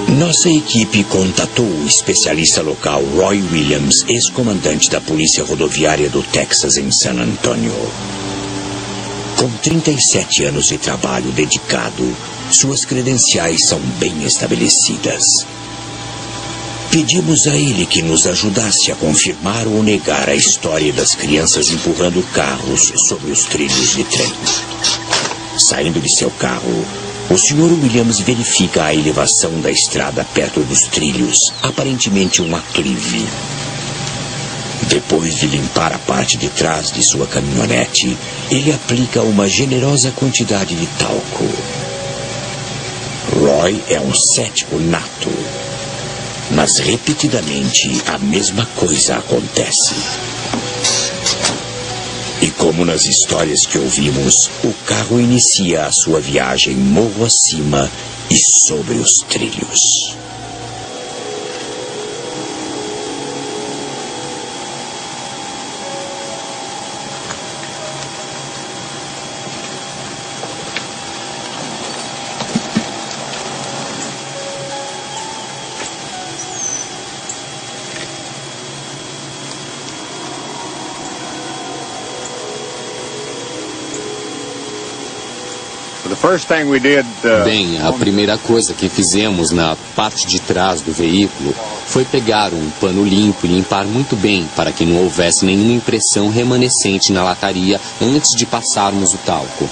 Nossa equipe contatou o especialista local Roy Williams, ex-comandante da Polícia Rodoviária do Texas em San Antonio. Com 37 anos de trabalho dedicado, suas credenciais são bem estabelecidas. Pedimos a ele que nos ajudasse a confirmar ou negar a história das crianças empurrando carros sobre os trilhos de trem. Saindo de seu carro, o Sr. Williams verifica a elevação da estrada perto dos trilhos, aparentemente um aclive. Depois de limpar a parte de trás de sua caminhonete, ele aplica uma generosa quantidade de talco. Roy é um cético nato, mas repetidamente a mesma coisa acontece. E como nas histórias que ouvimos, o carro inicia a sua viagem morro acima e sobre os trilhos. Bem, a primeira coisa que fizemos na parte de trás do veículo foi pegar um pano limpo e limpar muito bem para que não houvesse nenhuma impressão remanescente na lataria antes de passarmos o talco.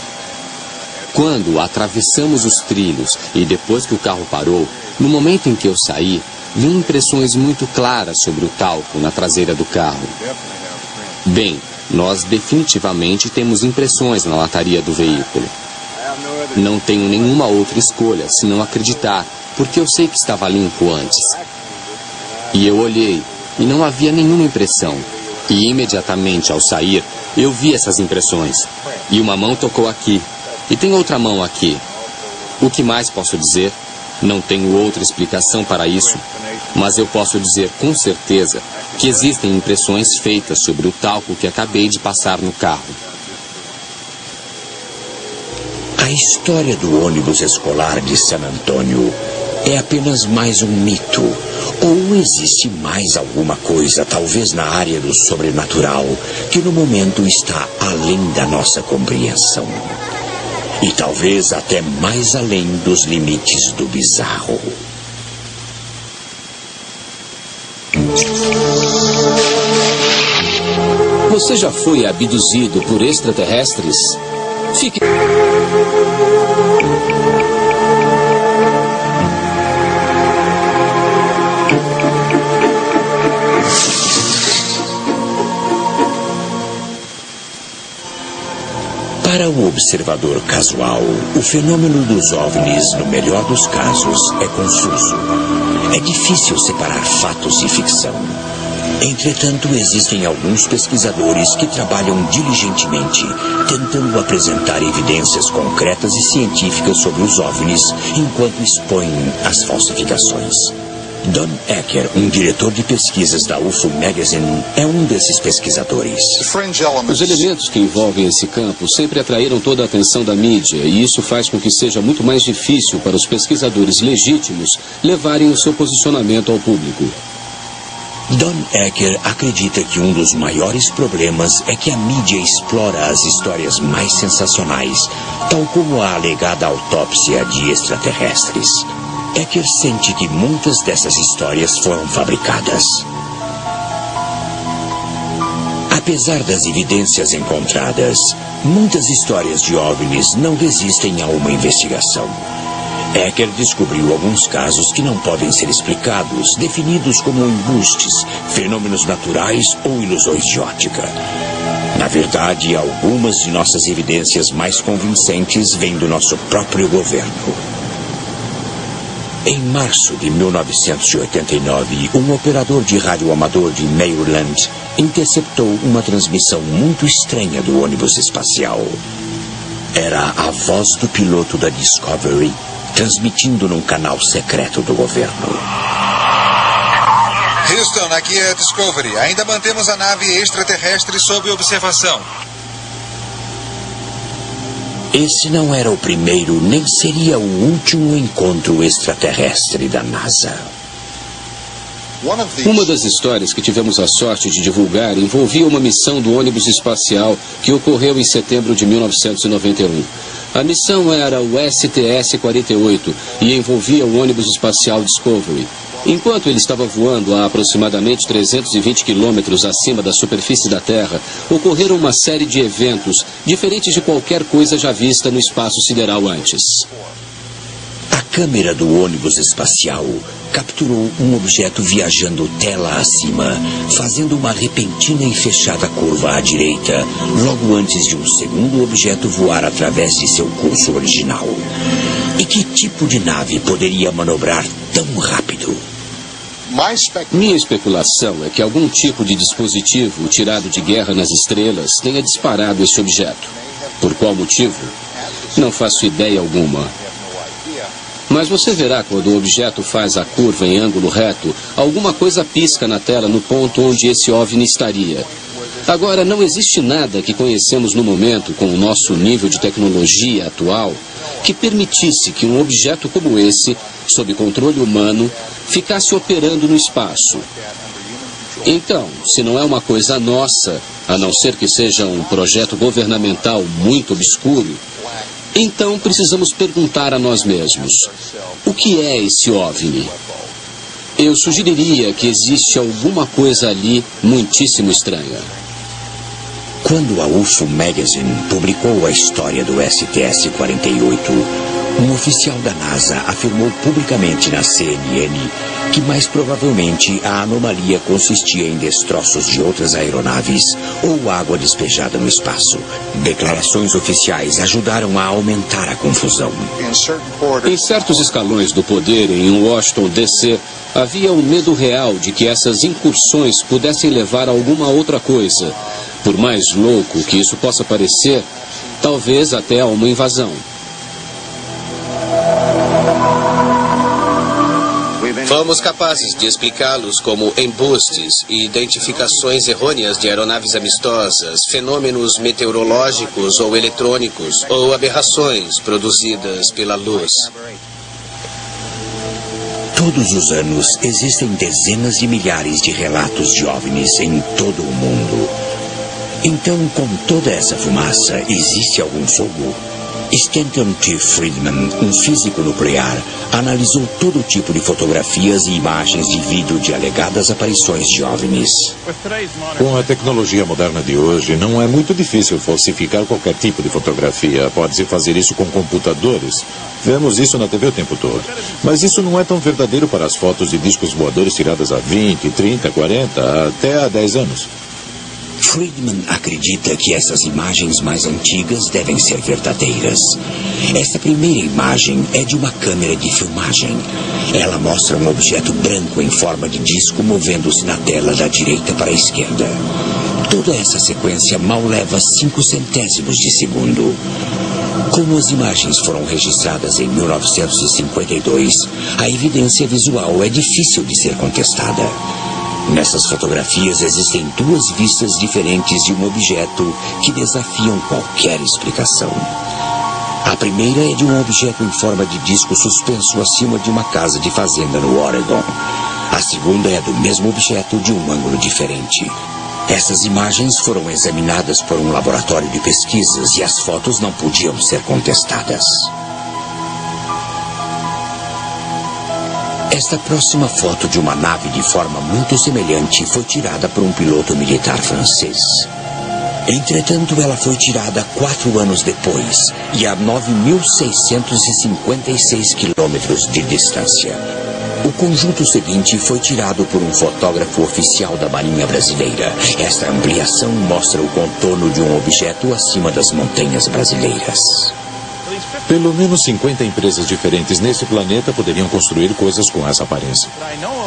Quando atravessamos os trilhos e depois que o carro parou, no momento em que eu saí, vi impressões muito claras sobre o talco na traseira do carro. Bem, nós definitivamente temos impressões na lataria do veículo. Não tenho nenhuma outra escolha senão acreditar, porque eu sei que estava limpo antes. E eu olhei, e não havia nenhuma impressão. E imediatamente ao sair, eu vi essas impressões. E uma mão tocou aqui, e tem outra mão aqui. O que mais posso dizer? Não tenho outra explicação para isso, mas eu posso dizer com certeza que existem impressões feitas sobre o talco que acabei de passar no carro. A história do ônibus escolar de San Antonio é apenas mais um mito. Ou existe mais alguma coisa, talvez na área do sobrenatural, que no momento está além da nossa compreensão. E talvez até mais além dos limites do bizarro. Você já foi abduzido por extraterrestres? Fique... Para o observador casual, o fenômeno dos OVNIs, no melhor dos casos, é confuso. É difícil separar fatos de ficção. Entretanto, existem alguns pesquisadores que trabalham diligentemente, tentando apresentar evidências concretas e científicas sobre os OVNIs, enquanto expõem as falsificações. Don Ecker, um diretor de pesquisas da UFO Magazine, é um desses pesquisadores. Os elementos que envolvem esse campo sempre atraíram toda a atenção da mídia, e isso faz com que seja muito mais difícil para os pesquisadores legítimos levarem o seu posicionamento ao público. Don Ecker acredita que um dos maiores problemas é que a mídia explora as histórias mais sensacionais, tal como a alegada autópsia de extraterrestres. Ecker sente que muitas dessas histórias foram fabricadas. Apesar das evidências encontradas, muitas histórias de OVNIs não resistem a uma investigação. Ecker descobriu alguns casos que não podem ser explicados, definidos como embustes, fenômenos naturais ou ilusões de ótica. Na verdade, algumas de nossas evidências mais convincentes vêm do nosso próprio governo. Em março de 1989, um operador de rádio amador de Maryland interceptou uma transmissão muito estranha do ônibus espacial. Era a voz do piloto da Discovery, transmitindo num canal secreto do governo. Houston, aqui é a Discovery. Ainda mantemos a nave extraterrestre sob observação. Esse não era o primeiro, nem seria o último encontro extraterrestre da NASA. Uma das histórias que tivemos a sorte de divulgar envolvia uma missão do ônibus espacial que ocorreu em setembro de 1991. A missão era o STS-48 e envolvia o ônibus espacial Discovery. Enquanto ele estava voando a aproximadamente 320 quilômetros acima da superfície da Terra, ocorreram uma série de eventos diferentes de qualquer coisa já vista no espaço sideral antes. A câmera do ônibus espacial capturou um objeto viajando tela acima, fazendo uma repentina e fechada curva à direita, logo antes de um segundo objeto voar através de seu curso original. E que tipo de nave poderia manobrar tão rápido? Minha especulação é que algum tipo de dispositivo tirado de Guerra nas Estrelas tenha disparado esse objeto. Por qual motivo? Não faço ideia alguma. Mas você verá quando o objeto faz a curva em ângulo reto, alguma coisa pisca na tela no ponto onde esse OVNI estaria. Agora, não existe nada que conhecemos no momento, com o nosso nível de tecnologia atual, que permitisse que um objeto como esse, sob controle humano, ficasse operando no espaço. Então, se não é uma coisa nossa, a não ser que seja um projeto governamental muito obscuro, então precisamos perguntar a nós mesmos: o que é esse OVNI? Eu sugeriria que existe alguma coisa ali muitíssimo estranha. Quando a UFO Magazine publicou a história do STS-48, um oficial da NASA afirmou publicamente na CNN que mais provavelmente a anomalia consistia em destroços de outras aeronaves ou água despejada no espaço. Declarações oficiais ajudaram a aumentar a confusão. Em certos escalões do poder em Washington, D.C., havia um medo real de que essas incursões pudessem levar a alguma outra coisa. Por mais louco que isso possa parecer, talvez até a uma invasão. Fomos capazes de explicá-los como embustes e identificações errôneas de aeronaves amistosas, fenômenos meteorológicos ou eletrônicos, ou aberrações produzidas pela luz. Todos os anos existem dezenas de milhares de relatos de OVNIs em todo o mundo. Então, com toda essa fumaça, existe algum fogo? Stanton T. Friedman, um físico nuclear, analisou todo tipo de fotografias e imagens de vídeo de alegadas aparições de OVNIs. Com a tecnologia moderna de hoje, não é muito difícil falsificar qualquer tipo de fotografia. Pode-se fazer isso com computadores. Vemos isso na TV o tempo todo. Mas isso não é tão verdadeiro para as fotos de discos voadores tiradas há 20, 30, 40, até há 10 anos. Friedman acredita que essas imagens mais antigas devem ser verdadeiras. Esta primeira imagem é de uma câmera de filmagem. Ela mostra um objeto branco em forma de disco movendo-se na tela da direita para a esquerda. Toda essa sequência mal leva 5 centésimos de segundo. Como as imagens foram registradas em 1952, a evidência visual é difícil de ser contestada. Nessas fotografias existem 2 vistas diferentes de um objeto que desafiam qualquer explicação. A primeira é de um objeto em forma de disco suspenso acima de uma casa de fazenda no Oregon. A segunda é do mesmo objeto de um ângulo diferente. Essas imagens foram examinadas por um laboratório de pesquisas e as fotos não podiam ser contestadas. Esta próxima foto de uma nave de forma muito semelhante foi tirada por um piloto militar francês. Entretanto, ela foi tirada 4 anos depois e a 9.656 quilômetros de distância. O conjunto seguinte foi tirado por um fotógrafo oficial da Marinha Brasileira. Esta ampliação mostra o contorno de um objeto acima das montanhas brasileiras. Pelo menos 50 empresas diferentes nesse planeta poderiam construir coisas com essa aparência.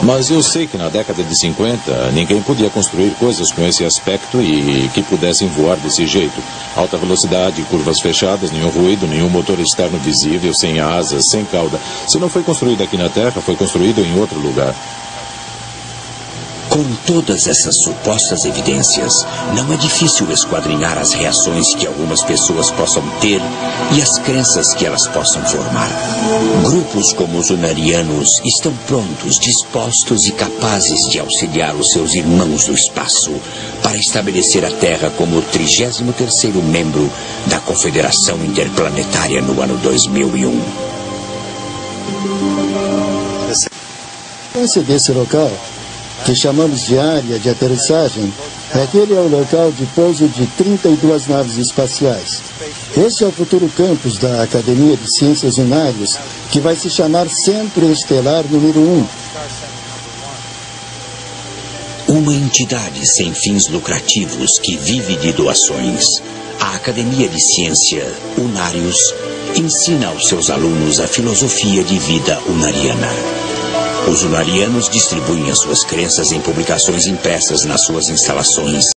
Mas eu sei que na década de 50, ninguém podia construir coisas com esse aspecto e que pudessem voar desse jeito. Alta velocidade, curvas fechadas, nenhum ruído, nenhum motor externo visível, sem asas, sem cauda. Se não foi construído aqui na Terra, foi construído em outro lugar. Com todas essas supostas evidências, não é difícil esquadrinhar as reações que algumas pessoas possam ter e as crenças que elas possam formar. Grupos como os Unarianos estão prontos, dispostos e capazes de auxiliar os seus irmãos do espaço para estabelecer a Terra como o 33º membro da Confederação Interplanetária no ano 2001. Desse local, que chamamos de área de aterrissagem, aquele é o local de pouso de 32 naves espaciais. Este é o futuro campus da Academia de Ciências Unários, que vai se chamar Centro Estelar número 1. Uma entidade sem fins lucrativos que vive de doações. A Academia de Ciência Unários ensina aos seus alunos a filosofia de vida unariana. Os unarianos distribuem as suas crenças em publicações impressas nas suas instalações.